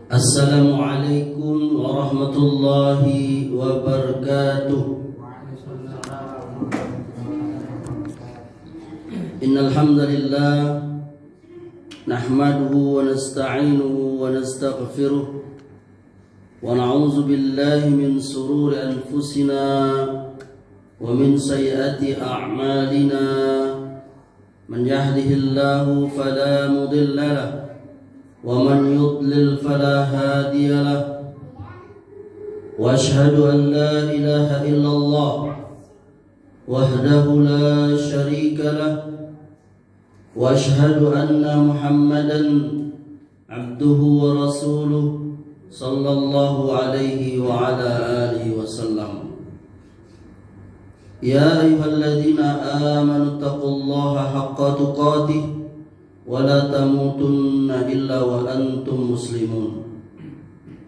Assalamualaikum warahmatullahi wabarakatuh. Innal hamdalillah nahmaduhu wa nasta'inuhu wa nastaghfiruh wa na'udzu billahi min shururi anfusina wa min sayyiati a'malina. Man yahdihillahu fala mudilla lahu ومن يضلل فلا هادي له واشهد ان لا اله الا الله وحده لا شريك له واشهد ان محمدا عبده ورسوله صلى الله عليه وعلى اله وسلم. يا ايها الذين امنوا اتقوا الله حق تقاته ولا تموتن إلا وأنتم مسلمون.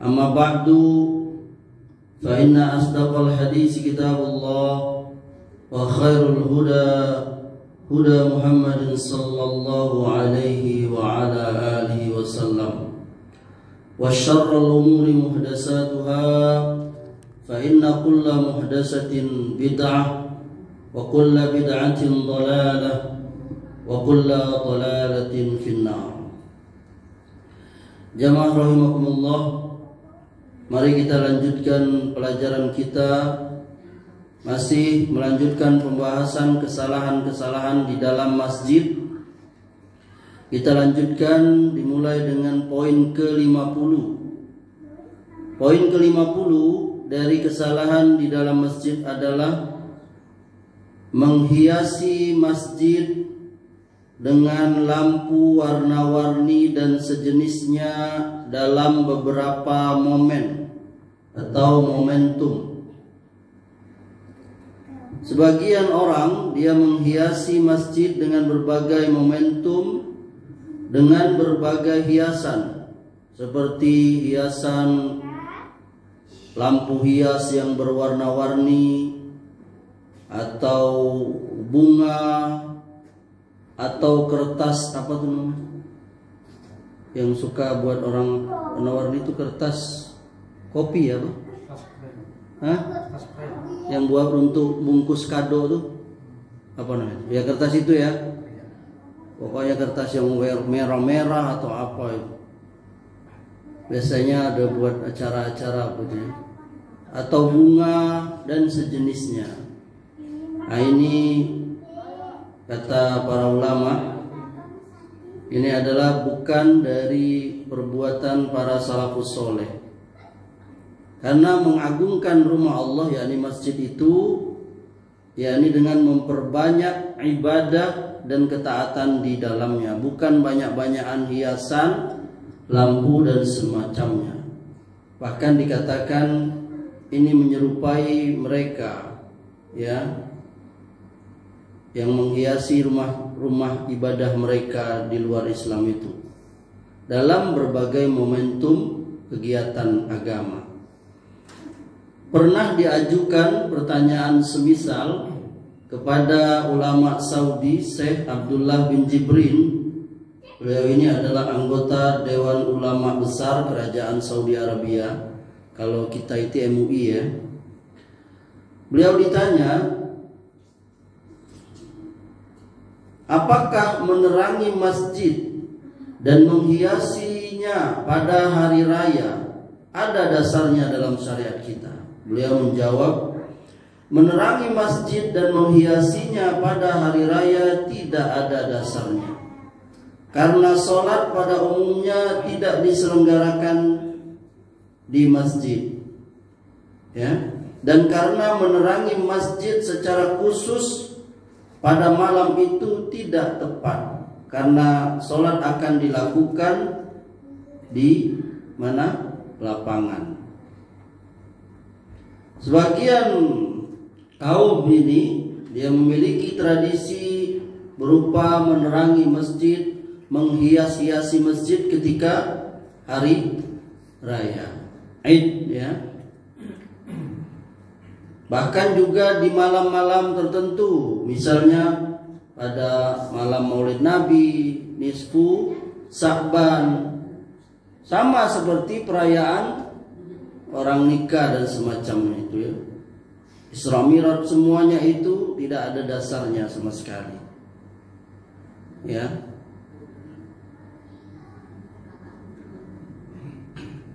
أما بعد فإن أصدق الحديث كتاب الله وخير الهدى هدى محمد صلى الله عليه وعلى آله وسلم وشر الأمور محدثاتها فإن كل محدثة بدعة وكل بدعة ضلالة wa kullu dhalalatin finnar. Jamaah rahimakumullah, mari kita lanjutkan pelajaran kita, masih melanjutkan pembahasan kesalahan-kesalahan di dalam masjid. Kita lanjutkan dimulai dengan poin ke-50. Poin ke-50 dari kesalahan di dalam masjid adalah menghiasi masjid dengan lampu warna-warni dan sejenisnya dalam beberapa momen atau momentum. Sebagian orang dia menghiasi masjid dengan berbagai momentum, dengan berbagai hiasan, seperti hiasan lampu hias yang berwarna-warni, atau bunga, atau kertas apa tuh namanya yang suka buat orang warna-warni itu, kertas kopi ya, Hah? Yang buat untuk bungkus kado tuh apa namanya? Ya kertas itu ya. Pokoknya kertas yang merah-merah atau apa itu. Biasanya ada buat acara-acara apa gitu ya. Atau bunga dan sejenisnya. Nah ini kata para ulama, ini adalah bukan dari perbuatan para salafus soleh. Karena mengagungkan rumah Allah, yakni masjid itu, yakni dengan memperbanyak ibadah dan ketaatan di dalamnya, bukan banyak-banyakan hiasan, lampu dan semacamnya. Bahkan dikatakan ini menyerupai mereka, ya, yang menghiasi rumah ibadah mereka di luar Islam itu dalam berbagai momentum kegiatan agama. Pernah diajukan pertanyaan semisal kepada ulama Saudi, Syekh Abdullah bin Jibrin. Beliau ini adalah anggota Dewan Ulama Besar Kerajaan Saudi Arabia. Kalau kita itu MUI ya. Beliau ditanya, apakah menerangi masjid dan menghiasinya pada hari raya ada dasarnya dalam syariat kita? Beliau menjawab, menerangi masjid dan menghiasinya pada hari raya tidak ada dasarnya. Karena sholat pada umumnya tidak diselenggarakan di masjid, ya. Dan karena menerangi masjid secara khusus pada malam itu tidak tepat, karena sholat akan dilakukan di mana? Lapangan. Sebagian kaum ini dia memiliki tradisi berupa menerangi masjid, menghias-hiasi masjid ketika hari raya Id, ya. Bahkan juga di malam-malam tertentu, misalnya pada malam Maulid Nabi, nisfu Sa'ban, Sama seperti perayaan orang nikah dan semacamnya itu ya. Isra Mi'raj semuanya itu tidak ada dasarnya sama sekali. Ya.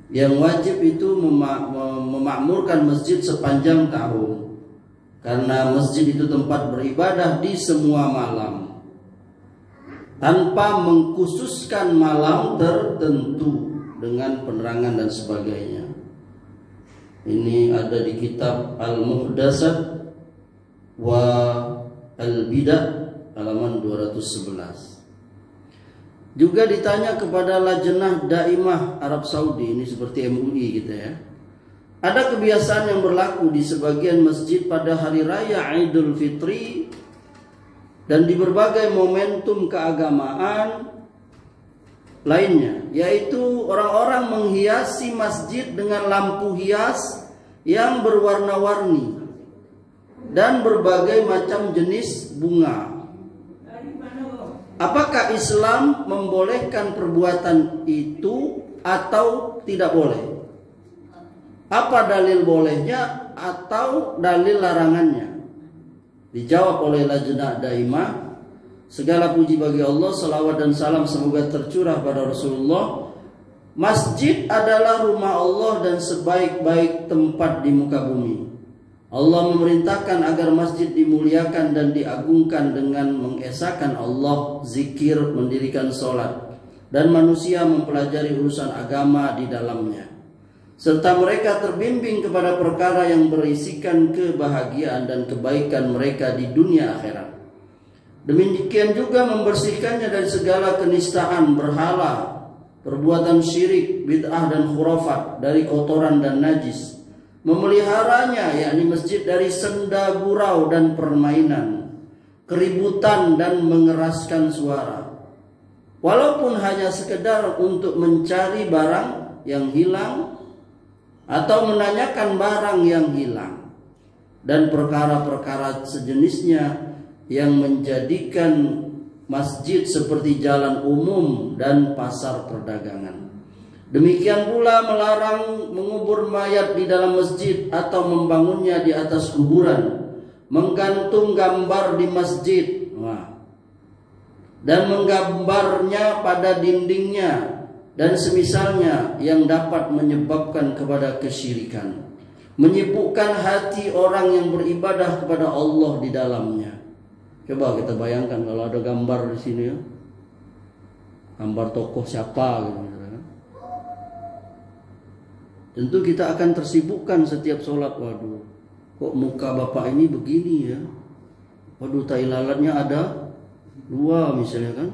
Yang wajib itu memakmurkan masjid sepanjang tahun. Karena masjid itu tempat beribadah di semua malam, tanpa mengkhususkan malam tertentu dengan penerangan dan sebagainya. Ini ada di kitab Al-Muhdasat wa Al-Bidah halaman 211. Juga ditanya kepada Lajnah Daimah Arab Saudi, ini seperti MUI gitu ya. Ada kebiasaan yang berlaku di sebagian masjid pada hari raya Idul Fitri dan di berbagai momentum keagamaan lainnya, yaitu orang-orang menghiasi masjid dengan lampu hias yang berwarna-warni dan berbagai macam jenis bunga. Apakah Islam membolehkan perbuatan itu atau tidak boleh? Apa dalil bolehnya atau dalil larangannya? Dijawab oleh Lajnah Daimah, segala puji bagi Allah, salawat dan salam semoga tercurah pada Rasulullah. Masjid adalah rumah Allah dan sebaik-baik tempat di muka bumi. Allah memerintahkan agar masjid dimuliakan dan diagungkan dengan mengesahkan Allah, zikir, mendirikan sholat, dan manusia mempelajari urusan agama di dalamnya, serta mereka terbimbing kepada perkara yang berisikan kebahagiaan dan kebaikan mereka di dunia akhirat. Demikian juga membersihkannya dari segala kenistaan, berhala, perbuatan syirik, bid'ah dan khurafat, dari kotoran dan najis. Memeliharanya, yakni masjid, dari senda gurau dan permainan, keributan dan mengeraskan suara, walaupun hanya sekedar untuk mencari barang yang hilang atau menanyakan barang yang hilang, dan perkara-perkara sejenisnya yang menjadikan masjid seperti jalan umum dan pasar perdagangan. Demikian pula melarang mengubur mayat di dalam masjid atau membangunnya di atas kuburan, menggantung gambar di masjid, dan menggambarnya pada dindingnya dan semisalnya yang dapat menyebabkan kepada kesyirikan, menyibukkan hati orang yang beribadah kepada Allah di dalamnya. Coba kita bayangkan kalau ada gambar di sini ya, gambar tokoh siapa gitu. Tentu kita akan tersibukkan setiap sholat. Waduh, kok muka bapak ini begini ya? Waduh, tai lalatnya ada 2 misalnya kan?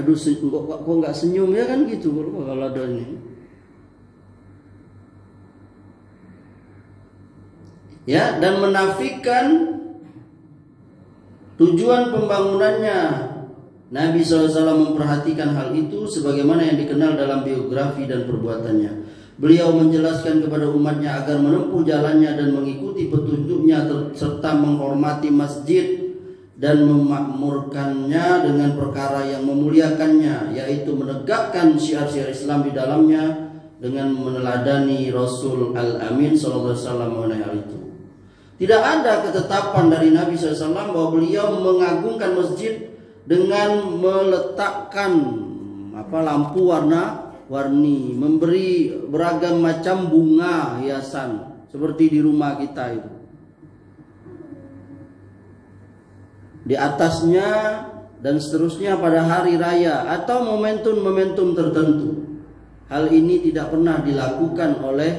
Aduh, kok nggak senyum ya kan gitu kalau ada ini. Ya, dan menafikan tujuan pembangunannya. Nabi SAW memperhatikan hal itu sebagaimana yang dikenal dalam biografi dan perbuatannya. Beliau menjelaskan kepada umatnya agar menempuh jalannya dan mengikuti petunjuknya, serta menghormati masjid dan memakmurkannya dengan perkara yang memuliakannya, yaitu menegakkan syiar-syiar Islam di dalamnya dengan meneladani Rasul Al-Amin SAW mengenai hal itu. Tidak ada ketetapan dari Nabi SAW bahwa beliau mengagungkan masjid dengan meletakkan lampu warna-warni, memberi beragam macam bunga hiasan seperti di rumah kita itu. Di atasnya dan seterusnya pada hari raya atau momentum-momentum tertentu. Hal ini tidak pernah dilakukan oleh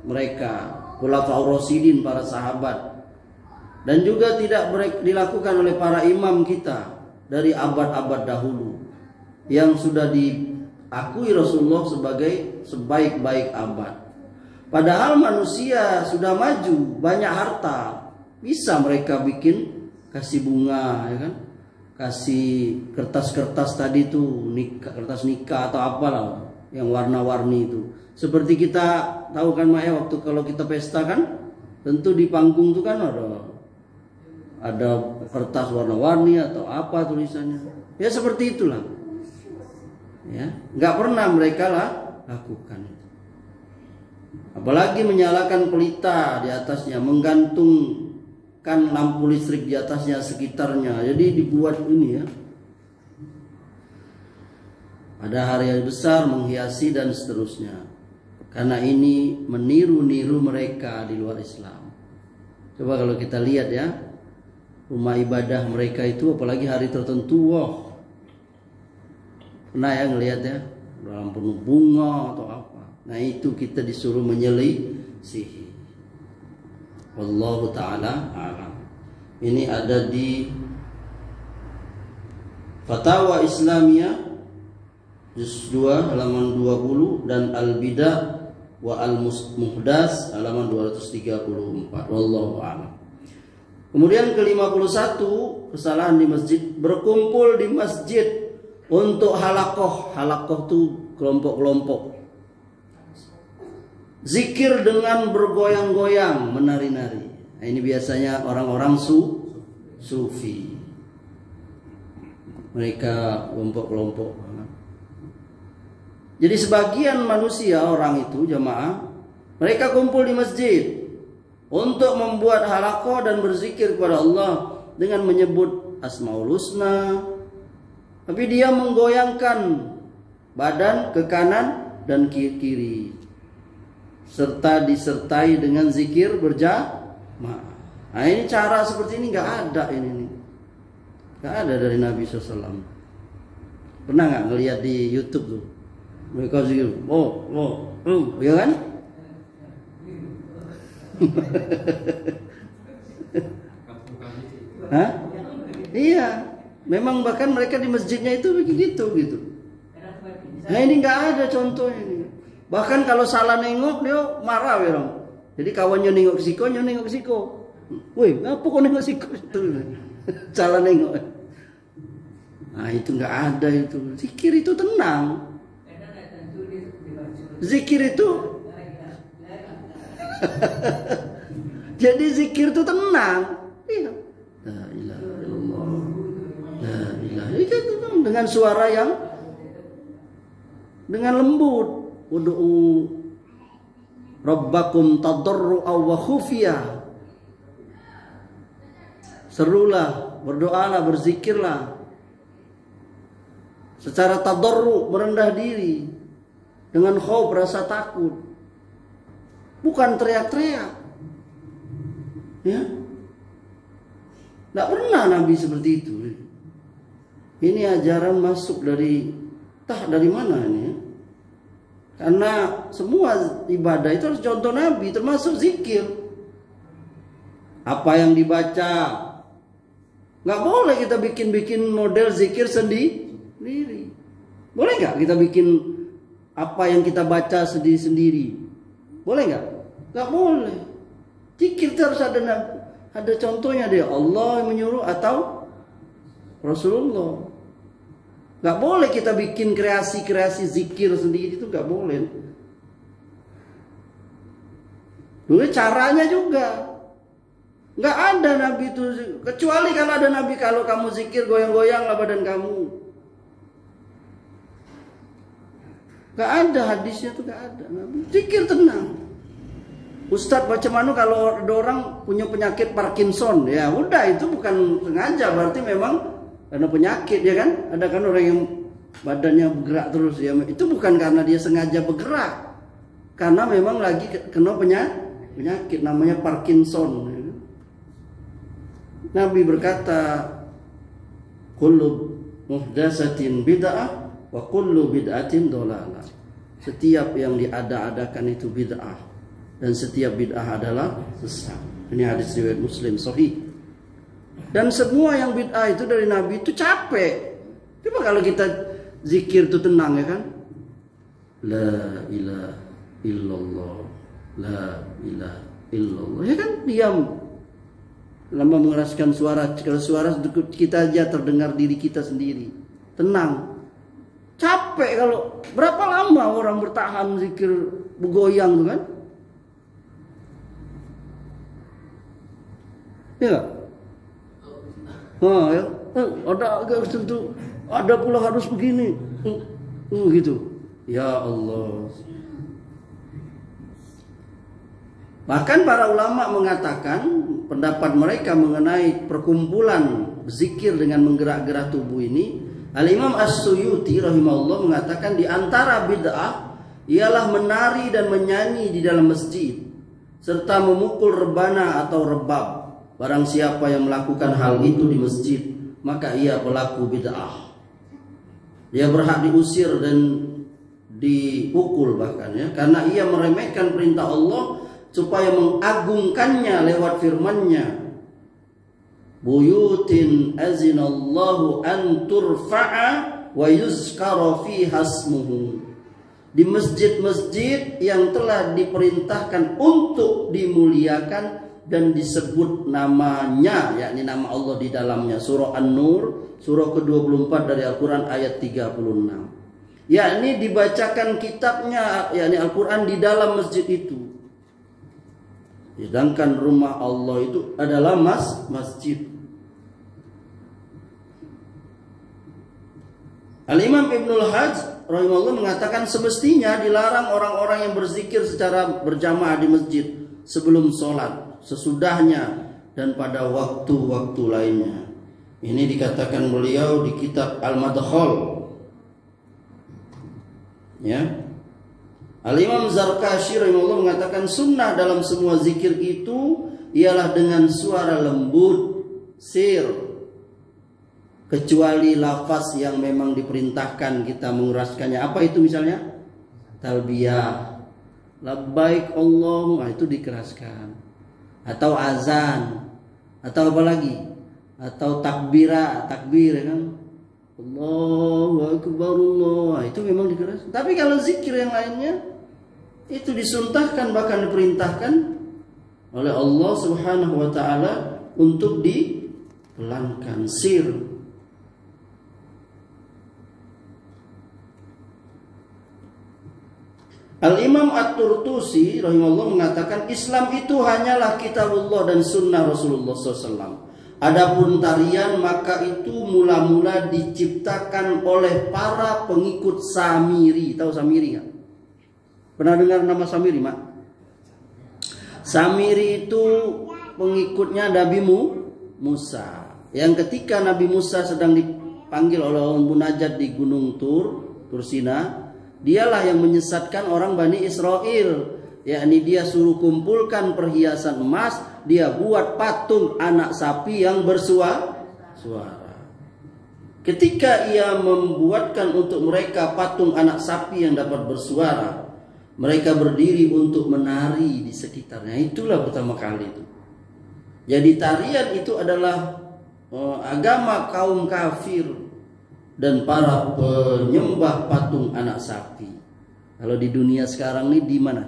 mereka, Khulafaur Rasyidin, para sahabat, dan juga tidak dilakukan oleh para imam kita dari abad-abad dahulu yang sudah diakui Rasulullah sebagai sebaik-baik abad. Padahal manusia sudah maju, banyak harta, bisa mereka bikin, kasih bunga ya kan, kasih kertas-kertas tadi tuh, kertas nikah atau apalah yang warna-warni itu. Seperti kita tahu kan Maya, waktu kalau kita pesta kan, tentu di panggung tuh kan ada kertas warna-warni atau apa tulisannya. Ya seperti itulah. Ya, nggak pernah mereka lakukan. Apalagi menyalakan pelita di atasnya, menggantungkan lampu listrik di atasnya sekitarnya. Jadi dibuat ini ya. Ada hari besar menghiasi dan seterusnya. Karena ini meniru-niru mereka di luar Islam. Coba kalau kita lihat ya, rumah ibadah mereka itu apalagi hari tertentu, wah. Pernah ya ngelihat ya, dalam penuh bunga atau apa. Nah itu kita disuruh menyelisihi. Wallahu ta'ala a'lam. Ini ada di Fatwa Islamiyah Juz 2 halaman 20 dan Al-Bidah wa Al-Muhdas halaman 234. Wallahu a'lam. Kemudian ke-51 kesalahan di masjid, berkumpul di masjid untuk halakoh. Halakoh itu kelompok-kelompok. Zikir dengan bergoyang-goyang, menari-nari. Nah, ini biasanya orang-orang sufi. Mereka kelompok-kelompok. Jadi sebagian manusia orang itu jamaah, mereka kumpul di masjid untuk membuat halakoh dan berzikir kepada Allah dengan menyebut Asmaul Husna. Tapi dia menggoyangkan badan ke kanan dan kiri, serta disertai dengan zikir berjamaah. Nah ini cara seperti ini nggak ada ini, nggak ada dari Nabi SAW. Pernah nggak ngelihat di YouTube tuh? Mereka zikir, ya kan? Hah? Iya, memang bahkan mereka di masjidnya itu begitu gitu. Nah ini nggak ada contohnya ini. Bahkan kalau salah nengok dia marah ya orang. Jadi kawannya nengok ke siko, nengok ke siko. Woi, apa kau nengok siko itu? Salah nengok. Nah itu nggak ada itu. Zikir itu tenang. Zikir itu jadi zikir itu tenang. Iya. La ilaha illallah. La ilaha illallah dengan suara yang dengan lembut. Ud'u rabbakum tadarru'an wa khufiyah. Serulah, berdoalah, berzikirlah secara tadarru', merendah diri, dengan khauf, rasa takut, bukan teriak-teriak. Ya, tidak pernah Nabi seperti itu. Ini ajaran masuk dari mana ini? Ya? Karena semua ibadah itu harus contoh Nabi, termasuk zikir. Apa yang dibaca, nggak boleh kita bikin model zikir sendiri. Boleh nggak kita bikin apa yang kita baca sendiri? Boleh nggak? Nggak boleh. Zikir itu harus ada contohnya deh. Allah yang menyuruh atau Rasulullah. Nggak boleh kita bikin kreasi zikir sendiri, itu nggak boleh. Dulu caranya juga nggak ada Nabi itu, kecuali kalau ada Nabi, kalau kamu zikir goyang-goyanglah badan kamu. Gak ada hadisnya tuh, gak ada. Zikir tenang. Ustadz baca manu kalau ada orang punya penyakit Parkinson, ya udah itu bukan sengaja, berarti memang karena penyakit ya kan. Ada kan orang yang badannya bergerak terus ya, itu bukan karena dia sengaja bergerak, karena memang lagi kena penyakit namanya Parkinson. Ya. Nabi berkata, kullu muhdatsatin bid'ah wa kullu bid'atin dhalalah. Setiap yang diada-adakan itu bid'ah dan setiap bid'ah adalah sesat. Ini hadis riwayat Muslim sahih. Dan semua yang bid'ah itu dari Nabi itu capek. Coba kalau kita zikir itu tenang ya kan? La ilaha illallah, la ilaha illallah. Ya kan diam. Lama mengeraskan suara, kalau suara kita aja terdengar diri kita sendiri. Tenang. Capek kalau berapa lama orang bertahan zikir bergoyang tuh kan? Ya. Ya. Ada tentu, ada pula harus begini. Gitu. Ya Allah. Bahkan para ulama mengatakan pendapat mereka mengenai perkumpulan zikir dengan menggerak-gerak tubuh ini. Al-Imam As-Suyuti rahimahullah mengatakan di antara bid'ah ialah menari dan menyanyi di dalam masjid serta memukul rebana atau rebab. Barang siapa yang melakukan hal itu di masjid, maka ia pelaku bid'ah. Dia berhak diusir dan dipukul bahkan ya, karena ia meremehkan perintah Allah supaya mengagungkannya lewat firman-Nya. Buyutin azinallahu an turfa'a wa yuzkara fiha ismuhu. Di masjid-masjid yang telah diperintahkan untuk dimuliakan dan disebut namanya, yakni nama Allah di dalamnya. Surah An-Nur, surah ke-24 dari Al-Quran ayat 36. Yakni dibacakan kitabnya, yakni Al-Quran di dalam masjid itu. Sedangkan rumah Allah itu adalah masjid. Al-Imam Ibnul Hajj rahimahullah mengatakan semestinya dilarang orang-orang yang berzikir secara berjamaah di masjid sebelum sholat, sesudahnya, dan pada waktu-waktu lainnya. Ini dikatakan beliau di kitab Al-Madkhal. Ya. Al-Imam Zarkashi rahimahullah mengatakan sunnah dalam semua zikir itu ialah dengan suara lembut, sir, kecuali lafaz yang memang diperintahkan kita mengeraskannya. Apa itu misalnya? Talbiyah, labbaik Allahumma, itu dikeraskan. Atau azan, atau apa lagi? Atau takbir ya kan? Allahu Akbar Allah, itu memang dikeraskan. Tapi kalau zikir yang lainnya itu disuntahkan, bahkan diperintahkan oleh Allah Subhanahu wa taala untuk dipelankan, sir. Al-Imam At-Turtusi rahimahullah mengatakan Islam itu hanyalah kitabullah dan sunnah Rasulullah SAW. Adapun tarian maka itu mula-mula diciptakan oleh para pengikut Samiri. Tahu Samiri nggak? Pernah dengar nama Samiri, Mak? Samiri itu pengikutnya Nabi Musa. Yang ketika Nabi Musa sedang dipanggil oleh Allah munajat di Gunung Tursina, dialah yang menyesatkan orang Bani Israel. Yakni dia suruh kumpulkan perhiasan emas, dia buat patung anak sapi yang bersuara. Ketika ia membuatkan untuk mereka patung anak sapi yang dapat bersuara, mereka berdiri untuk menari di sekitarnya. Itulah pertama kali itu. Jadi tarian itu adalah agama kaum kafir dan para penyembah patung anak sapi. Kalau di dunia sekarang ini di mana?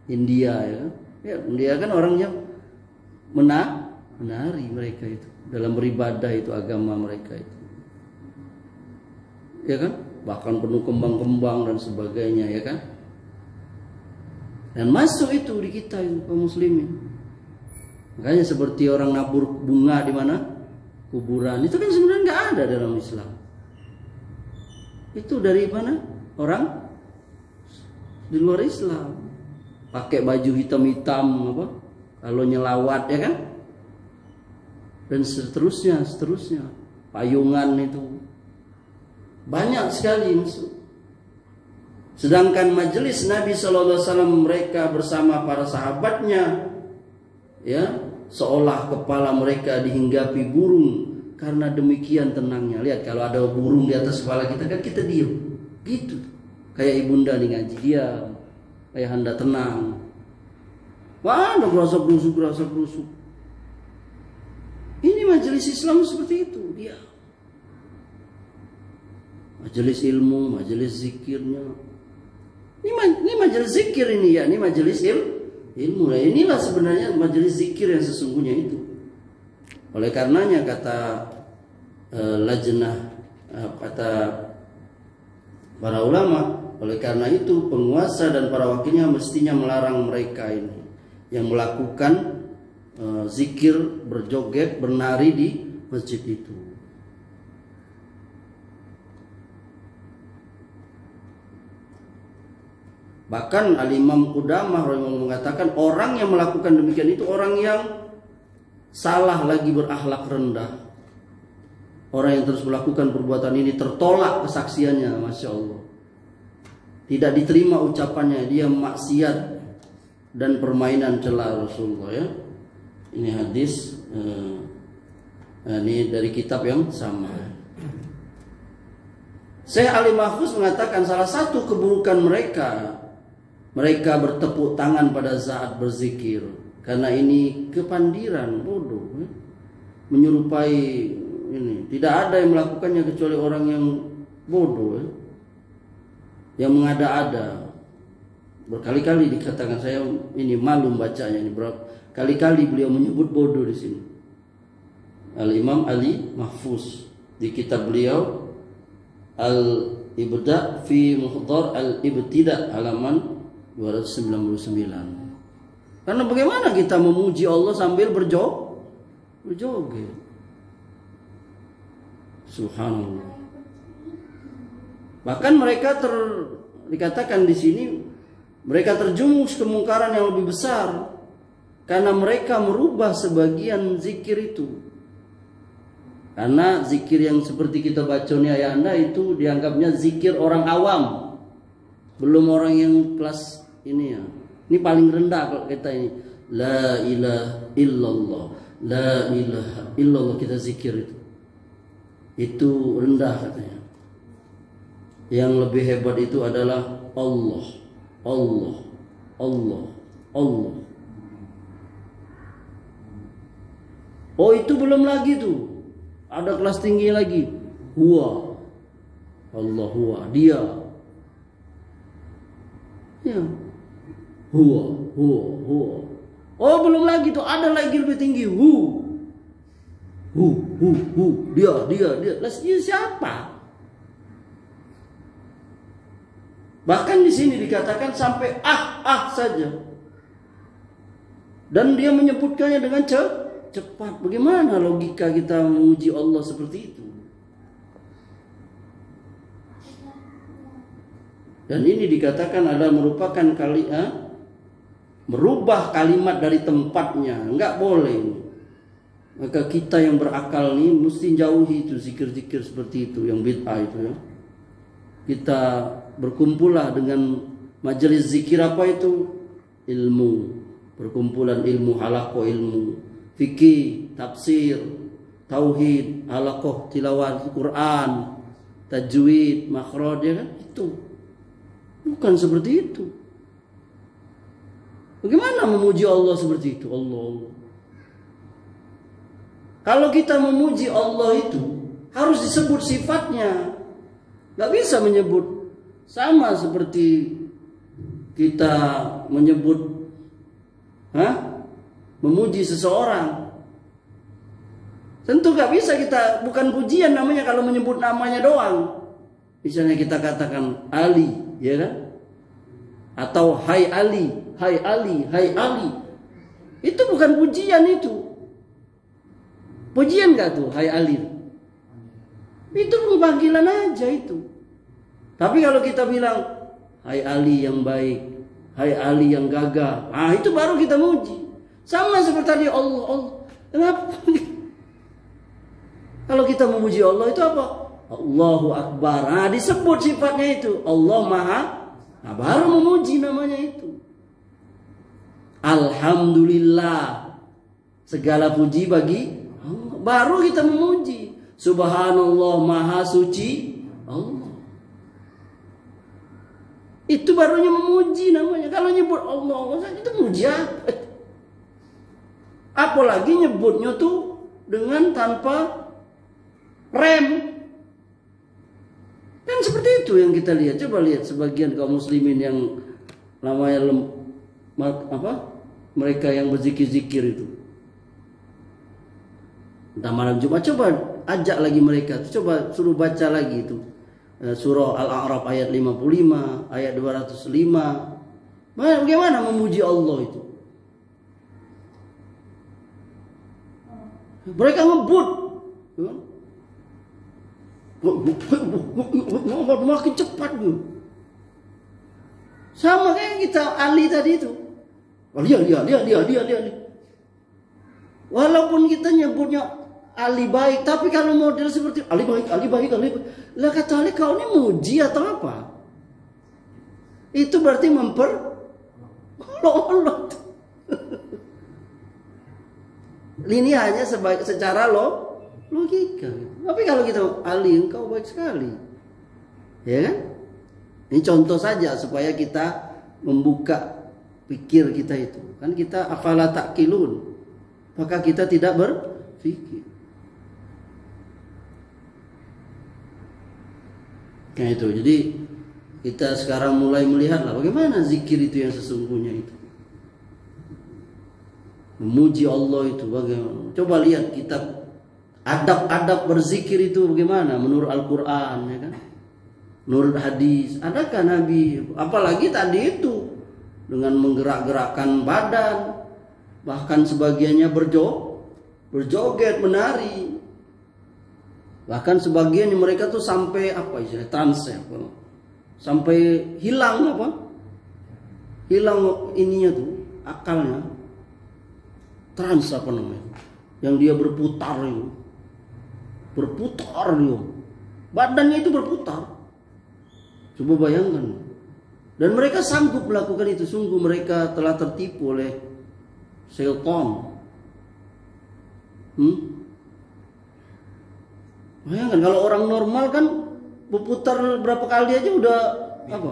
India ya. Ya, India kan orangnya menari mereka itu. Dalam beribadah itu agama mereka itu. Ya kan? Bahkan penuh kembang-kembang dan sebagainya ya kan? Dan masuk itu di kita itu kaum muslimin. Makanya seperti orang nabur bunga di mana? Kuburan. Itu kan sebenarnya nggak ada dalam Islam. Itu dari mana? Orang di luar Islam. Pakai baju hitam-hitam apa? Kalau nyelawat ya kan? Dan seterusnya. Payungan itu banyak sekali masuk. Sedangkan majelis Nabi SAW mereka bersama para sahabatnya, ya, seolah kepala mereka dihinggapi burung. Karena demikian tenangnya. Lihat kalau ada burung di atas kepala kita kan kita diam. Gitu. Kayak ibunda nih ngaji dia. Kayak Anda tenang. Wah, ada gerasa gerusuk. Ini majelis Islam seperti itu dia. Majelis ilmu, majelis zikirnya. Ini majelis zikir ini ya. Ini majelis ilmu. Nah, inilah sebenarnya majelis zikir yang sesungguhnya itu. Oleh karenanya kata lajnah, kata para ulama, oleh karena itu penguasa dan para wakilnya mestinya melarang mereka ini yang melakukan zikir, berjoget, bernari di masjid itu. Bahkan Al-Imam Qudamah mengatakan orang yang melakukan demikian itu orang yang salah lagi berakhlak rendah. Orang yang terus melakukan perbuatan ini tertolak kesaksiannya, Masya Allah. Tidak diterima ucapannya, dia maksiat dan permainan celah Rasulullah ya. Ini hadis ini dari kitab yang sama. Syekh Ali Mahfuz mengatakan salah satu keburukan mereka bertepuk tangan pada saat berzikir karena ini kepandiran, bodoh, menyerupai ini. Tidak ada yang melakukannya kecuali orang yang bodoh, yang mengada-ada. Berkali-kali dikatakan, saya ini malu bacanya ini, kali-kali beliau menyebut bodoh di sini. Al-Imam Ali Mahfuz di kitab beliau Al-Ibda fi Muhdhar Al-Ibtida halaman 299. Karena bagaimana kita memuji Allah sambil berjoget? Subhanallah. Bahkan mereka dikatakan di sini mereka terjumus kemungkaran yang lebih besar karena mereka merubah sebagian zikir itu. Karena zikir yang seperti kita baca nih ayahanda itu dianggapnya zikir orang awam, belum orang yang kelas ini ya. Ini paling rendah kalau kita ini. La ilaha illallah, la ilaha illallah, kita zikir itu rendah katanya. Yang lebih hebat itu adalah Allah, Allah, Allah, Allah. Oh itu belum lagi tuh. Ada kelas tinggi lagi. Huwa. Allah huwa. Dia. Ya. Huwa. Huwa. Huwa. Oh belum lagi tuh. Ada lagi lebih tinggi. Hu. Dia. Lah siapa? Bahkan di sini dikatakan sampai saja. Dan dia menyebutkannya dengan cepat. Bagaimana logika kita memuji Allah seperti itu? Dan ini dikatakan adalah merupakan merubah kalimat dari tempatnya. Enggak boleh. Maka kita yang berakal nih mesti jauhi itu zikir-zikir seperti itu, yang bid'ah itu ya. Kita berkumpullah dengan majelis zikir apa itu? Ilmu. Perkumpulan ilmu, halaqah ilmu. Fikih, tafsir, tauhid, halaqah tilawah Quran, tajwid, makhraj ya kan? Itu. Bukan seperti itu. Bagaimana memuji Allah seperti itu? Allah. Kalau kita memuji Allah itu harus disebut sifatnya. Gak bisa menyebut sama seperti kita menyebut memuji seseorang. Tentu gak bisa kita, bukan pujian namanya kalau menyebut namanya doang. Misalnya kita katakan Ali, ya kan? Atau hai Ali, hai Ali, hai Ali. Itu bukan pujian itu. Pujian gak tuh hai Ali? Itu panggilan aja itu. Tapi kalau kita bilang hai Ali yang baik, hai Ali yang gagah, itu baru kita muji. Sama seperti tadi Allah. Kenapa? Kalau kita memuji Allah itu apa? Allahu Akbar. Disebut sifatnya itu. Allah Maha. Baru memuji namanya itu. Alhamdulillah. Segala puji bagi Allah. Baru kita memuji. Subhanallah Maha Suci Allah. Itu barunya memuji namanya. Kalau nyebut Allah itu muji apa? Apalagi nyebutnya tuh dengan tanpa rem. Kan seperti itu yang kita lihat. Coba lihat sebagian kaum muslimin yang namanya mereka yang berzikir-zikir itu. Entah malam Jumat, coba ajak lagi mereka. Coba suruh baca lagi itu. Surah Al-A'raf ayat 55, ayat 205. Bagaimana memuji Allah itu? Mereka ngebut. Makin cepat. Sama kayak kita Ali tadi itu. Oh, dia. Walaupun kita nyebutnya Ali baik, tapi kalau model seperti Ali baik. Lah kata Ali, kau ini muji atau apa? Itu berarti Allah. Ini hanya secara logika. Tapi kalau kita Ali, engkau baik sekali, ya kan? Ini contoh saja supaya kita membuka pikir kita itu. Kan kita afala ta'qilun, maka kita tidak berpikir. Nah itu, jadi kita sekarang mulai melihatlah bagaimana zikir itu yang sesungguhnya itu. Memuji Allah itu bagaimana. Coba lihat kitab adab-adab berzikir itu bagaimana menurut Al-Quran, ya kan? Menurut hadis. Adakah Nabi, apalagi tadi itu, dengan menggerak-gerakkan badan, bahkan sebagiannya berjoget, menari. Bahkan sebagian mereka tuh sampai apa istilah trance, sampai hilang ininya tuh, akalnya. Trans apa namanya, yang dia berputar itu, badannya itu berputar. Coba bayangkan. Dan mereka sanggup melakukan itu. Sungguh mereka telah tertipu oleh setan. Bayangkan kalau orang normal kan berputar berapa kali aja udah apa?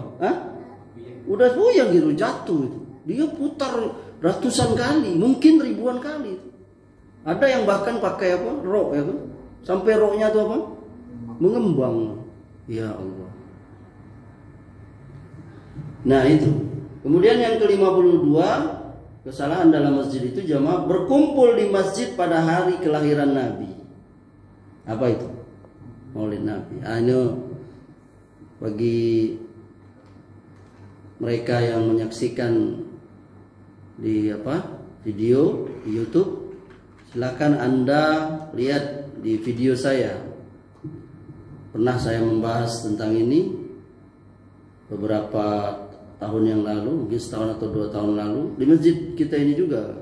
Udah buyang gitu, jatuh itu. Dia putar ratusan kali, mungkin ribuan kali. Ada yang bahkan pakai apa? Rok, ya kan? Sampai roknya itu apa? Mengembang. Ya Allah. Nah itu. Kemudian yang ke-52, kesalahan dalam masjid itu jamaah berkumpul di masjid pada hari kelahiran Nabi. Apa itu? Maulid Nabi. Ini bagi mereka yang menyaksikan di video di YouTube, silakan Anda lihat di video saya. Pernah saya membahas tentang ini beberapa tahun yang lalu, mungkin setahun atau 2 tahun lalu, di masjid kita ini juga.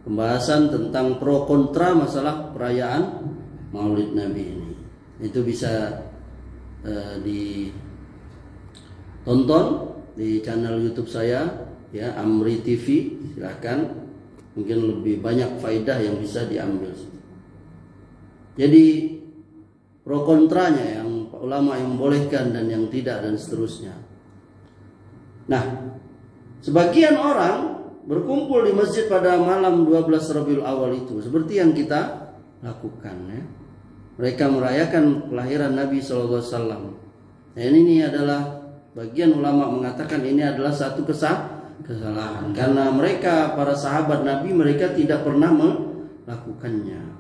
Pembahasan tentang pro kontra masalah perayaan Maulid Nabi ini. Itu bisa ditonton di channel YouTube saya, ya, Amri TV. Silakan, mungkin lebih banyak faedah yang bisa diambil. Jadi pro kontranya, yang ulama yang membolehkan dan yang tidak dan seterusnya. Nah, sebagian orang berkumpul di masjid pada malam 12 Rabiul Awal itu seperti yang kita lakukan, ya. Mereka merayakan kelahiran Nabi SAW. Nah, ini adalah bagian ulama mengatakan ini adalah satu kesalahan karena mereka, para sahabat Nabi, mereka tidak pernah melakukannya.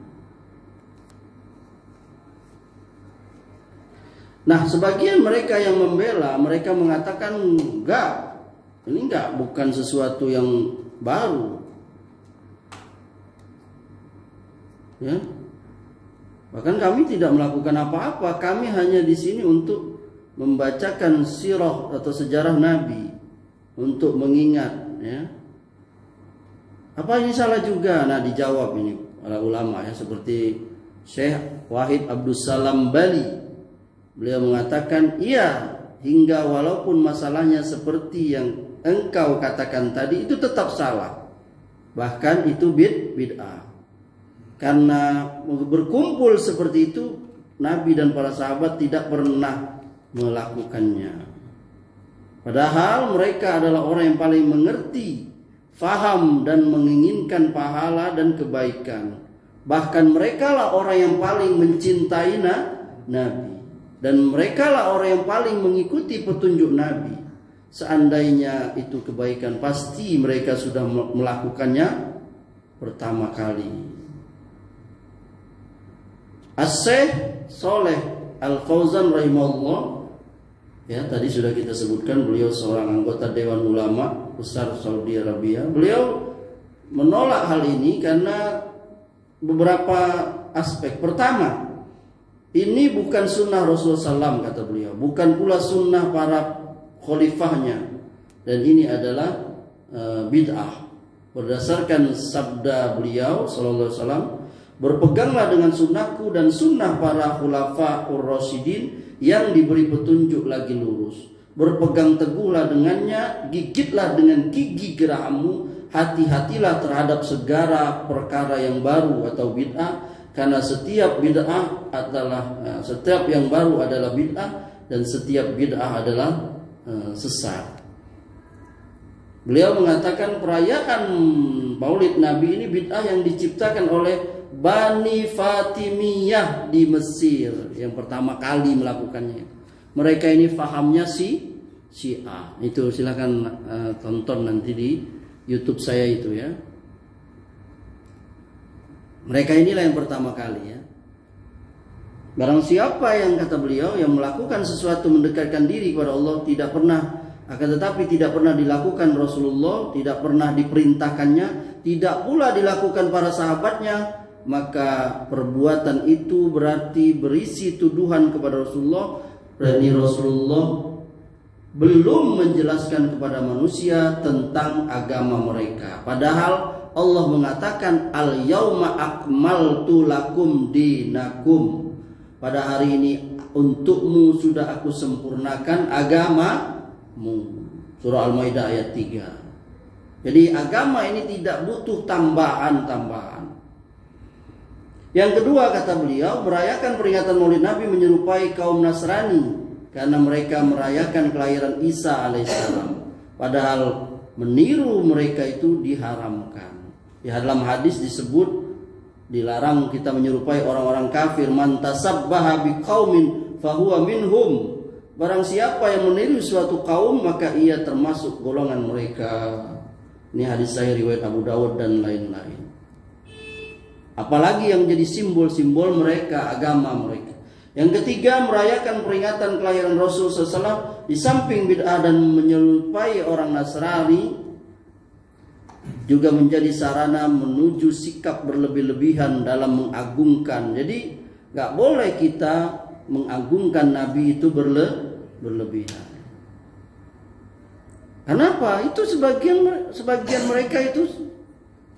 Nah, sebagian mereka yang membela, mereka mengatakan enggak, ini bukan sesuatu yang baru, ya. Bahkan kami tidak melakukan apa-apa, kami hanya di sini untuk membacakan sirah atau sejarah Nabi, untuk mengingat, ya. Apa ini salah juga? Nah, dijawab ini oleh ulama, ya, seperti Syekh Wahid Abdussalam Bali. Beliau mengatakan, iya, hingga walaupun masalahnya seperti yang engkau katakan tadi, itu tetap salah. Bahkan itu bid'ah. Karena berkumpul seperti itu, Nabi dan para sahabat tidak pernah melakukannya. Padahal mereka adalah orang yang paling mengerti, faham, dan menginginkan pahala dan kebaikan. Bahkan mereka lah orang yang paling mencintai Nabi. Dan mereka lah orang yang paling mengikuti petunjuk Nabi. Seandainya itu kebaikan, pasti mereka sudah melakukannya pertama kali. As-Syeikh Shalih Al-Fauzan rahimahullah, ya, tadi sudah kita sebutkan, beliau seorang anggota Dewan Ulama Besar Saudi Arabia. Beliau menolak hal ini karena beberapa aspek. Pertama, ini bukan sunnah Rasulullah SAW, kata beliau. Bukan pula sunnah para khalifahnya. dan ini adalah bid'ah. Berdasarkan sabda beliau sallallahu alaihi wasallam, berpeganglah dengan sunnahku dan sunnah para khulafaur rasyidin yang diberi petunjuk lagi lurus. Berpegang teguhlah dengannya, gigitlah dengan gigi gerahammu, hati-hatilah terhadap segala perkara yang baru atau bid'ah, karena setiap yang baru adalah bid'ah dan setiap bid'ah adalah sesat. Beliau mengatakan perayaan Maulid Nabi ini bid'ah yang diciptakan oleh Bani Fatimiyah di Mesir yang pertama kali melakukannya. Mereka ini fahamnya Syiah. Itu silakan tonton nanti di YouTube saya itu ya. Mereka inilah yang pertama kali ya. Barang siapa yang kata beliau yang melakukan sesuatu mendekatkan diri kepada Allah tidak pernah, akan tetapi tidak pernah dilakukan Rasulullah, tidak pernah diperintahkannya, tidak pula dilakukan para sahabatnya, maka perbuatan itu berarti berisi tuduhan kepada Rasulullah, dan Rasulullah belum menjelaskan kepada manusia tentang agama mereka. Padahal Allah mengatakan al-yauma akmaltu lakum dinakum. Pada hari ini untukmu sudah aku sempurnakan agamamu. Surah Al-Maidah ayat 3. Jadi agama ini tidak butuh tambahan-tambahan. Yang kedua kata beliau, merayakan peringatan Maulid Nabi menyerupai kaum Nasrani karena mereka merayakan kelahiran Isa alaihissalam. Padahal meniru mereka itu diharamkan. Di dalam hadis disebut dilarang kita menyerupai orang-orang kafir. Man tasabbaha biqaumin fahuwa minhum. Barang siapa yang meniru suatu kaum maka ia termasuk golongan mereka. Ini hadis sahih riwayat Abu Dawud dan lain-lain. Apalagi yang jadi simbol-simbol mereka, agama mereka. Yang ketiga, merayakan peringatan kelahiran Rasul SAW di samping bid'ah dan menyerupai orang Nasrani juga menjadi sarana menuju sikap berlebih-lebihan dalam mengagungkan. Jadi nggak boleh kita mengagungkan Nabi itu berlebihan. Kenapa? Itu sebagian mereka itu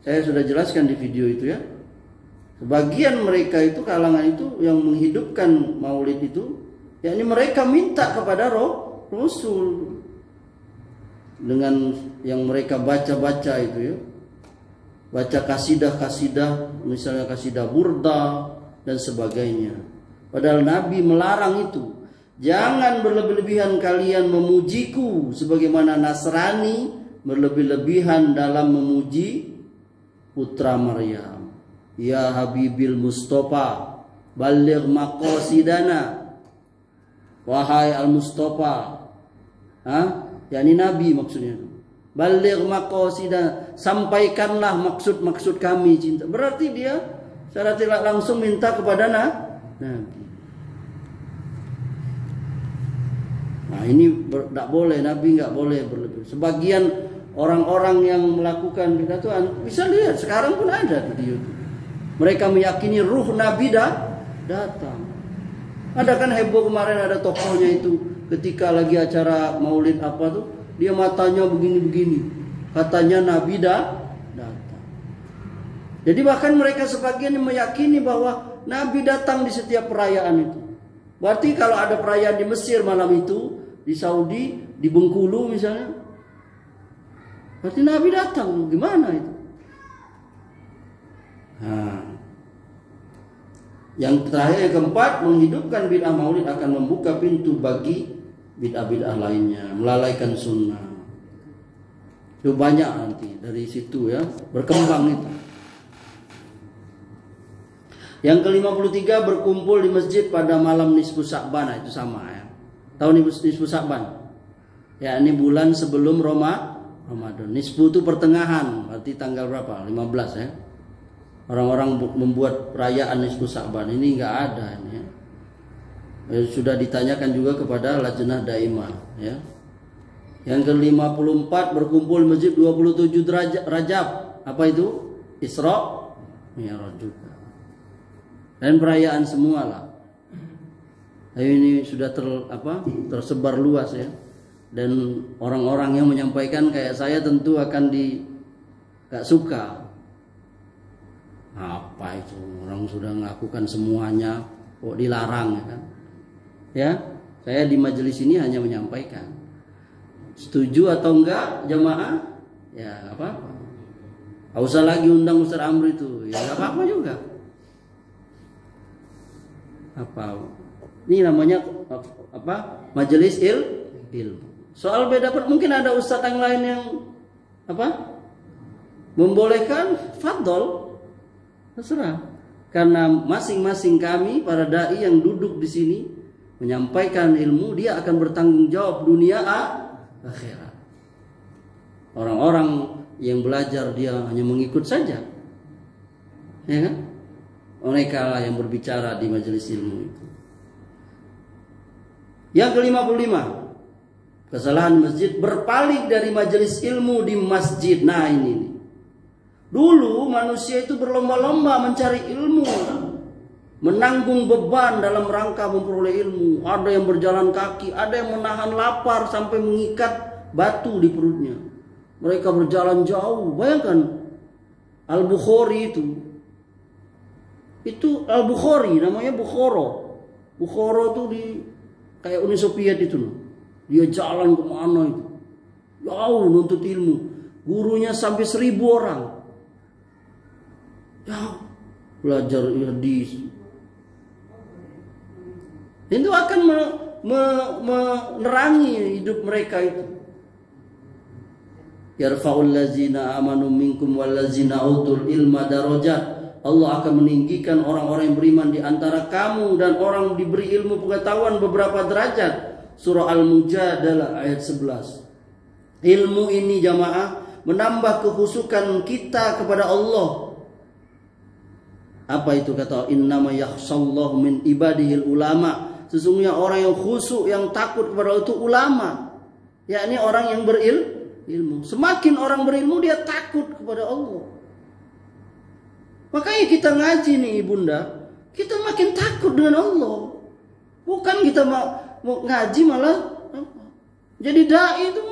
saya sudah jelaskan di video itu ya. Sebagian mereka itu, kalangan itu yang menghidupkan Maulid itu, yakni mereka minta kepada Rasul dengan yang mereka baca-baca itu ya. Baca kasidah-kasidah, misalnya kasidah burda dan sebagainya. Padahal Nabi melarang itu. Jangan berlebih-lebihan kalian memujiku sebagaimana Nasrani berlebih-lebihan dalam memuji putra Maryam. Ya Habibil Mustafa, baligh maqasidana. Wahai Al-Mustafa. yakni Nabi maksudnya. Baligh maqasidana, sampaikanlah maksud-maksud kami cinta. Berarti dia secara tidak langsung minta kepada Nabi. Nah ini tidak boleh, Nabi nggak boleh berlebih. Sebagian orang-orang yang melakukan bid'ah bisa lihat sekarang pun ada di YouTube. Mereka meyakini ruh Nabi datang. Ada kan heboh kemarin, ada tokohnya itu ketika lagi acara Maulid apa tuh, dia matanya begini-begini. Katanya Nabi datang. Jadi bahkan mereka sebagian meyakini bahwa Nabi datang di setiap perayaan itu. Berarti kalau ada perayaan di Mesir malam itu, di Saudi, di Bengkulu misalnya, berarti Nabi datang. Gimana itu? Nah, yang terakhir, yang keempat, menghidupkan bid'ah maulid akan membuka pintu bagi bid'ah-bid'ah lainnya, melalaikan sunnah. Itu banyak nanti dari situ ya, berkembang itu. Yang ke-53, berkumpul di masjid pada malam nisfu Sya'ban. Nah, itu sama ya. Tahu nisfu Sya'ban? Ya, ini bulan sebelum Ramadan. Nisfu itu pertengahan, berarti tanggal berapa? 15 ya. Orang-orang membuat perayaan nisfu Sya'ban ini nggak ada ini ya. Sudah ditanyakan juga kepada Lajnah Daimah ya. Yang ke-54, berkumpul masjid 27 Rajab. Apa itu? Isra Mi'raj juga. Dan perayaan semua lah. Ini sudah tersebar luas ya. Dan orang-orang yang menyampaikan kayak saya tentu akan gak suka. Apa itu, orang sudah melakukan semuanya kok dilarang, ya kan? Ya, saya di majelis ini hanya menyampaikan. Setuju atau enggak jamaah? Ya gak apa-apa. Gak usah lagi undang Ustaz Amri itu, ya gak apa-apa juga. Apa? Ini namanya apa? Majelis ilmu. Soal beda mungkin ada ustadz yang lain yang apa? Membolehkan, fadol, terserah. Karena masing-masing kami para dai yang duduk di sini menyampaikan ilmu, dia akan bertanggung jawab dunia akhirat. Orang-orang yang belajar dia hanya mengikut saja, ya kan? Mereka lah yang berbicara di majelis ilmu itu. Yang ke-55, kesalahan masjid berpaling dari majelis ilmu di masjid. Nah ini. Dulu manusia itu berlomba-lomba mencari ilmu, menanggung beban dalam rangka memperoleh ilmu. Ada yang berjalan kaki, ada yang menahan lapar sampai mengikat batu di perutnya. Mereka berjalan jauh. Bayangkan Al-Bukhari itu Al-Bukhari namanya Bukhara. Bukhara itu di kayak Uni Soviet itu. Dia jalan kemana itu, jauh nuntut ilmu. Gurunya sampai 1000 orang. Jauh belajar hadis. Itu akan menerangi hidup mereka itu. Yarfa'ul ladzina amanu minkum wal ladzina utul ilma darajat. Allah akan meninggikan orang-orang yang beriman di antara kamu dan orang diberi ilmu pengetahuan beberapa derajat. Surah Al-Mujadalah ayat 11. Ilmu ini jamaah menambah kekhusukan kita kepada Allah. Apa itu kata innama yakhshallahu min ibadihil ulama. Sesungguhnya orang yang khusyuk, yang takut kepada Allah itu ulama. Yakni orang yang berilmu. Semakin orang berilmu dia takut kepada Allah. Makanya kita ngaji nih ibunda, kita makin takut dengan Allah. Bukan kita mau ngaji malah jadi dai itu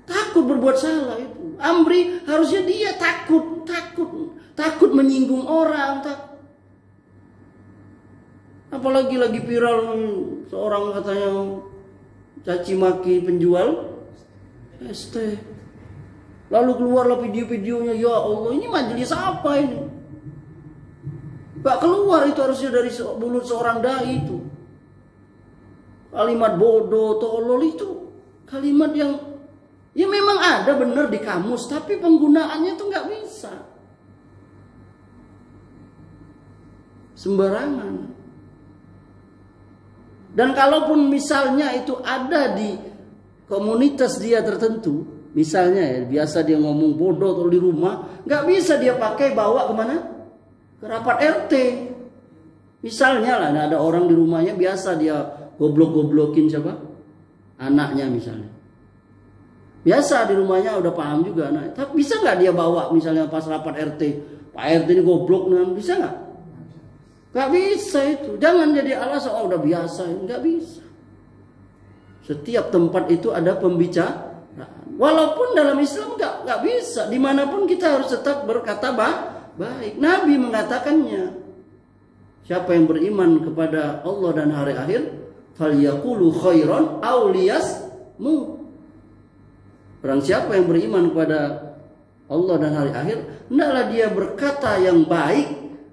takut berbuat salah itu. Amri harusnya dia takut menyinggung orang, apalagi lagi viral seorang katanya caci maki penjual ST. Lalu keluarlah video-videonya, ya Allah ini majelis apa ini? Gak keluar itu harusnya dari mulut seorang dai itu. Kalimat bodoh, tolol itu kalimat yang ya memang ada benar di kamus, tapi penggunaannya tuh gak bisa. Sembarangan. Dan kalaupun misalnya itu ada di komunitas dia tertentu, misalnya ya biasa dia ngomong bodoh atau di rumah, gak bisa dia pakai bawa kemana? Ke rapat RT. Misalnya lah ada orang di rumahnya biasa dia goblok-goblokin siapa? Anaknya misalnya. Biasa di rumahnya udah paham juga anak. Tapi bisa nggak dia bawa misalnya pas rapat RT, Pak RT ini goblok, bisa nggak? Nggak bisa itu. Jangan jadi alasan udah biasa, nggak bisa. Setiap tempat itu ada pembicaraan. Walaupun dalam Islam nggak bisa. Dimanapun kita harus tetap berkata baik. Nabi mengatakannya, siapa yang beriman kepada Allah dan hari akhir, falyaqulu khairan aw liyasmut. Barang siapa yang beriman kepada Allah dan hari akhir, hendaklah dia berkata yang baik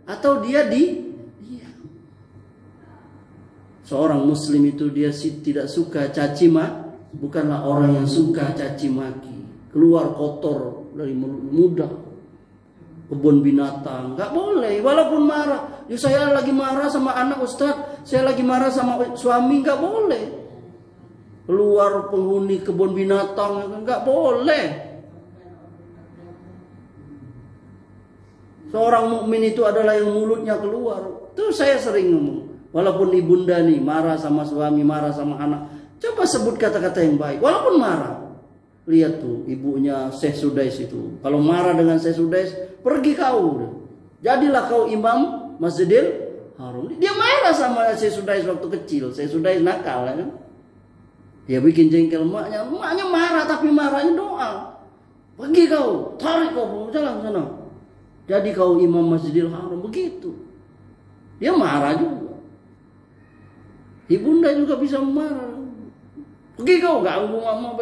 atau dia diam. Seorang muslim itu dia tidak suka caci maki, bukanlah orang yang suka caci maki. Keluar kotor dari mudah. Kebun binatang, nggak boleh. Walaupun marah, ya saya lagi marah sama anak Ustadz, saya lagi marah sama suami, nggak boleh. Keluar penghuni kebun binatang, nggak boleh. Seorang mukmin itu adalah yang mulutnya keluar. Itu saya sering ngomong. Walaupun ibunda nih marah sama suami, marah sama anak, coba sebut kata-kata yang baik. Walaupun marah. Lihat tuh ibunya Syekh Sudais itu. Kalau marah dengan Syekh Sudais, pergi kau. Jadilah kau imam Masjidil Haram. Dia marah sama Syekh Sudais waktu kecil. Syekh Sudais nakal ya kan. Dia bikin jengkel emaknya marah, tapi marahnya doa. Pergi kau, tarik kau, jalan ke sana. Jadi kau imam Masjidil Haram, begitu. Dia marah juga. Ibunda juga bisa marah. Pergi kau, ganggu mama.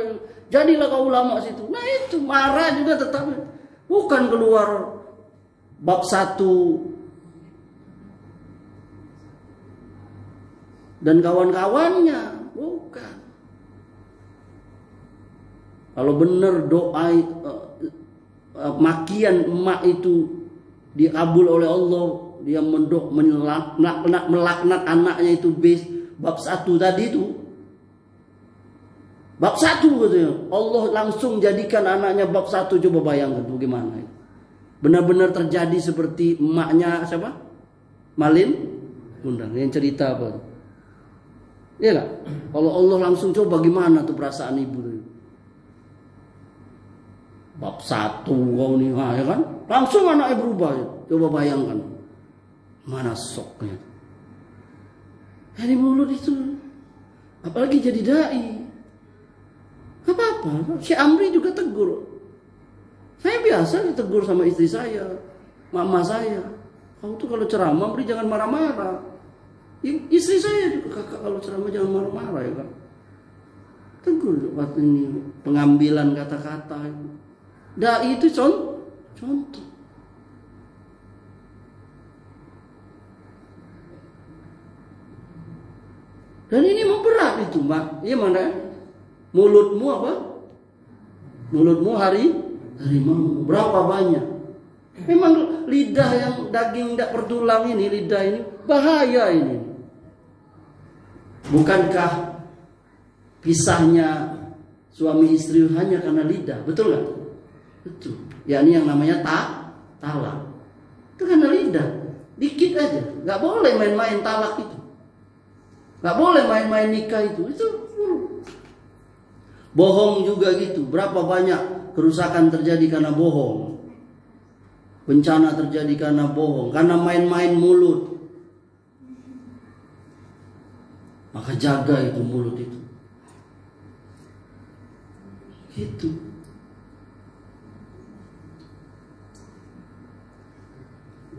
Jadilah kau ulama situ. Nah itu marah juga tetap. Bukan keluar bab 1 dan kawan-kawannya, bukan. Kalau benar doa makian emak itu dikabul oleh Allah, dia melaknat anaknya itu bab 1 tadi itu. Bab 1 katanya. Allah langsung jadikan anaknya bab 1, coba bayangkan bagaimana itu. Benar-benar terjadi seperti emaknya siapa? Malin Kundang yang cerita apa? Iya lah. Kalau Allah langsung coba gimana tuh perasaan ibu tuh. Bab 1 kau nih, ya kan? Langsung anaknya berubah. Coba bayangkan. Mana soknya. Ini mulut itu. Apalagi jadi dai. Apa-apa. Si Amri juga tegur. Saya biasa ditegur sama istri saya, mama saya. Kamu tuh kalau ceramah Amri jangan marah-marah. Istri saya juga, kakak kalau ceramah jangan marah-marah ya kan. Tegur waktu ini pengambilan kata-kata. Dai itu contoh. Dan ini mau berat itu, Mbak. Iya mana? Mulutmu apa? Mulutmu harimau. Berapa banyak? Memang lidah yang daging tidak bertulang ini, lidah ini bahaya ini. Bukankah pisahnya suami istri hanya karena lidah? Betul nggak? Betul. Ya ini yang namanya talak. Itu karena lidah. Dikit aja. Nggak boleh main-main talak itu. Nggak boleh main-main nikah itu. Itu bohong juga gitu. Berapa banyak kerusakan terjadi karena bohong. Bencana terjadi karena bohong. Karena main-main mulut. Maka jaga itu mulut itu. Gitu.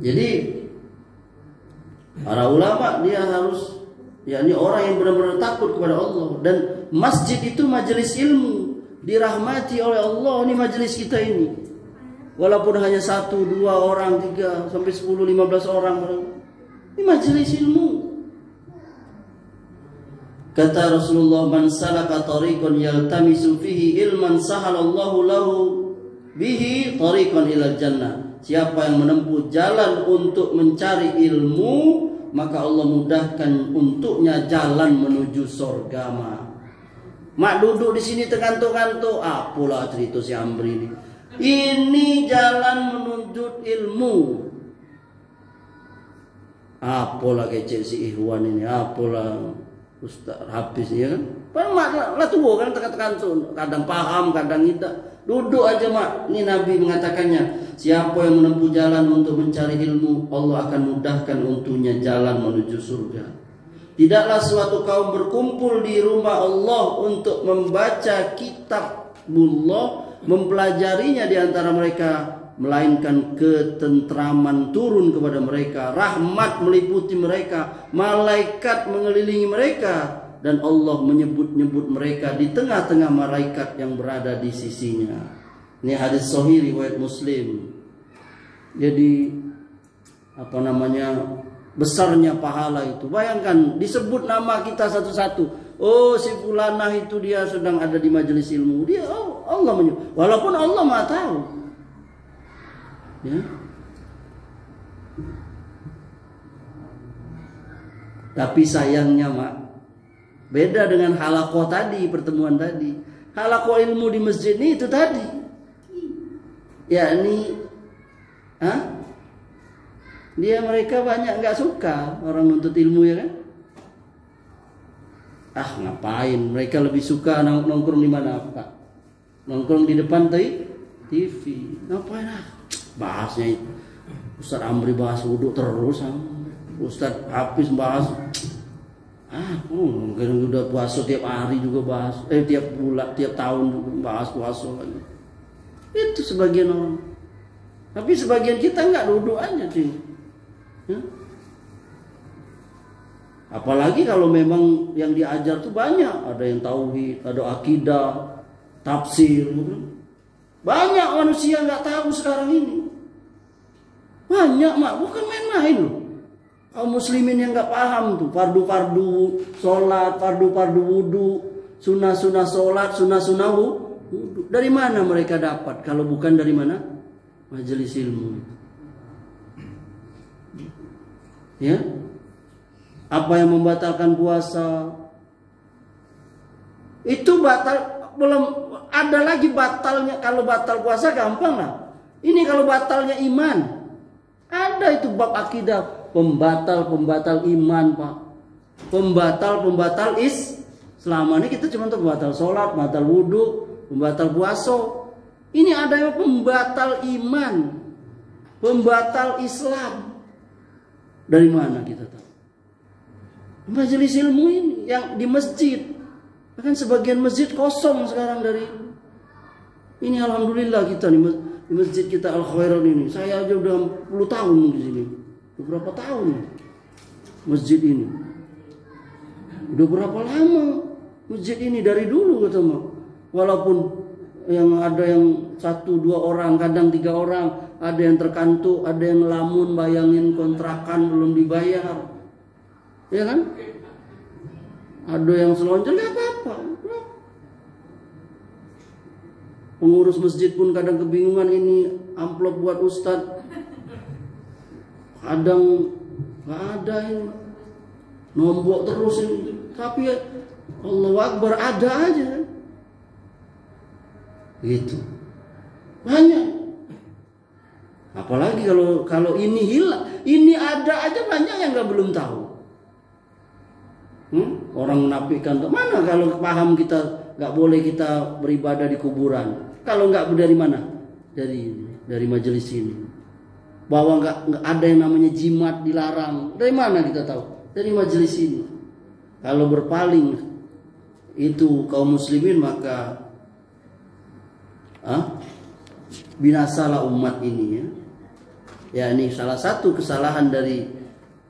Jadi para ulama dia harus, yakni orang yang benar-benar takut kepada Allah. Dan masjid itu majelis ilmu, dirahmati oleh Allah. Ini majelis kita ini, walaupun hanya 1, 2 orang, 3 sampai 10, 15 orang, ini majelis ilmu. Kata Rasulullah, man salaka tariqan yaltamisu fihi ilman sahalallahu lahu bihi tariqan ilal jannah. Siapa yang menempuh jalan untuk mencari ilmu, maka Allah mudahkan untuknya jalan menuju surga. Mak duduk di sini tergantung-gantung, apalah cerita si Amri ini. Ini jalan menuntut ilmu. Apalah kecil si Ikhwan ini, apalah Ustaz Hafiz ya kan. Mak lah tua kan tergantung, kadang paham, kadang tidak. Duduk aja mak. Ini Nabi mengatakannya, siapa yang menempuh jalan untuk mencari ilmu, Allah akan mudahkan untuknya jalan menuju surga. Tidaklah suatu kaum berkumpul di rumah Allah untuk membaca kitabullah, mempelajarinya di antara mereka, melainkan ketentraman turun kepada mereka, rahmat meliputi mereka, malaikat mengelilingi mereka, dan Allah menyebut-nyebut mereka di tengah-tengah malaikat yang berada di sisinya. Ini hadis sahih riwayat Muslim. Jadi besarnya pahala itu. Bayangkan disebut nama kita satu-satu. Oh si fulanah itu dia sedang ada di majelis ilmu. Dia Allah menyebut. Walaupun Allah Maha tahu. Ya. Tapi sayangnya mak, beda dengan halaqah tadi, pertemuan tadi. Halaqah ilmu di masjid ini itu tadi. Yakni dia mereka banyak nggak suka orang nuntut ilmu ya kan? Ngapain? Mereka lebih suka nongkrong di mana, Pak? Nongkrong di depan TV. Ngapain bahasnya itu? Ustaz Amri bahas wudhu terus, Ustaz Hafiz bahas Mungkin udah puasa tiap hari juga bahas, tiap bulan, tiap tahun juga bahas puasa lagi. Itu sebagian orang. Tapi sebagian kita nggak, duduk aja sih. Ya? Apalagi kalau memang yang diajar tuh banyak, ada yang tauhid, ada akidah, tafsir, gitu. Banyak manusia nggak tahu sekarang ini. Banyak, mak, bukan main-main loh. Kaum muslimin yang nggak paham tuh fardu-fardu sholat, fardu-fardu wudu, sunnah-sunnah sholat, sunnah-sunnah wudu. Dari mana mereka dapat? Kalau bukan dari mana? Majelis ilmu. Ya, apa yang membatalkan puasa? Itu batal, belum ada lagi batalnya. Kalau batal puasa gampang lah. Ini kalau batalnya iman, ada itu bab akidah. Pembatal iman, Pak. Pembatal selama ini kita cuma untuk pembatal sholat, pembatal wudhu, pembatal puasa. Ini ada yang pembatal iman, pembatal Islam. Dari mana kita tahu? Majelis ilmu ini yang di masjid. Kan sebagian masjid kosong sekarang dari ini. Alhamdulillah kita di masjid kita Al Khairan ini. Saya aja udah 10 tahun di sini. Berapa tahun masjid ini? Udah berapa lama masjid ini dari dulu kata mak. Walaupun yang ada yang 1-2 orang, kadang 3 orang, ada yang terkantuk, ada yang ngelamun, bayangin kontrakan belum dibayar, ya kan? Ada yang selonjor, nggak apa-apa. Pengurus masjid pun kadang kebingungan, ini amplop buat ustadz. Kadang nggak ada ini, nombok terus ini. Tapi Allahu Akbar ada aja, gitu. Banyak. Apalagi kalau ini hilang, ini ada aja banyak yang nggak belum tahu. Orang menafikan, mana kalau paham kita nggak boleh kita beribadah di kuburan. Kalau nggak dari mana? Dari majelis ini. Bahwa nggak ada yang namanya jimat dilarang. Dari mana kita tahu? Dari majelis ini. Kalau berpaling itu kaum muslimin, maka binasalah umat ini, ya. Ya, ini salah satu kesalahan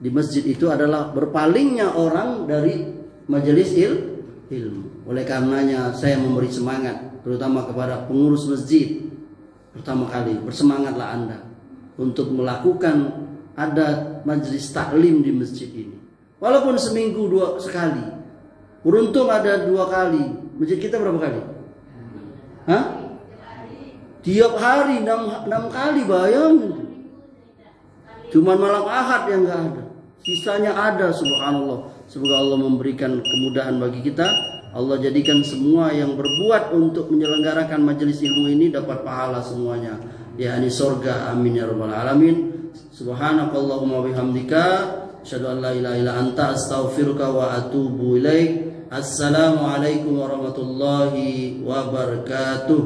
di masjid itu adalah berpalingnya orang dari majelis ilmu. Oleh karenanya saya memberi semangat terutama kepada pengurus masjid. Pertama kali, bersemangatlah Anda untuk melakukan ada majelis taklim di masjid ini. Walaupun seminggu 2 sekali. Beruntung ada 2 kali. Masjid kita berapa kali? Tiap hari 6 kali, bayangin. Cuman malam Ahad yang nggak ada. Sisanya ada, subhanallah. Semoga Allah memberikan kemudahan bagi kita. Allah jadikan semua yang berbuat untuk menyelenggarakan majelis ilmu ini dapat pahala semuanya. yakni surga. Amin ya rabbal alamin. Subhanakallahumma bihamdika asyhadu an la ilaha illa anta astaghfiruka wa atubu ilaik. Assalamualaikum warahmatullahi wabarakatuh.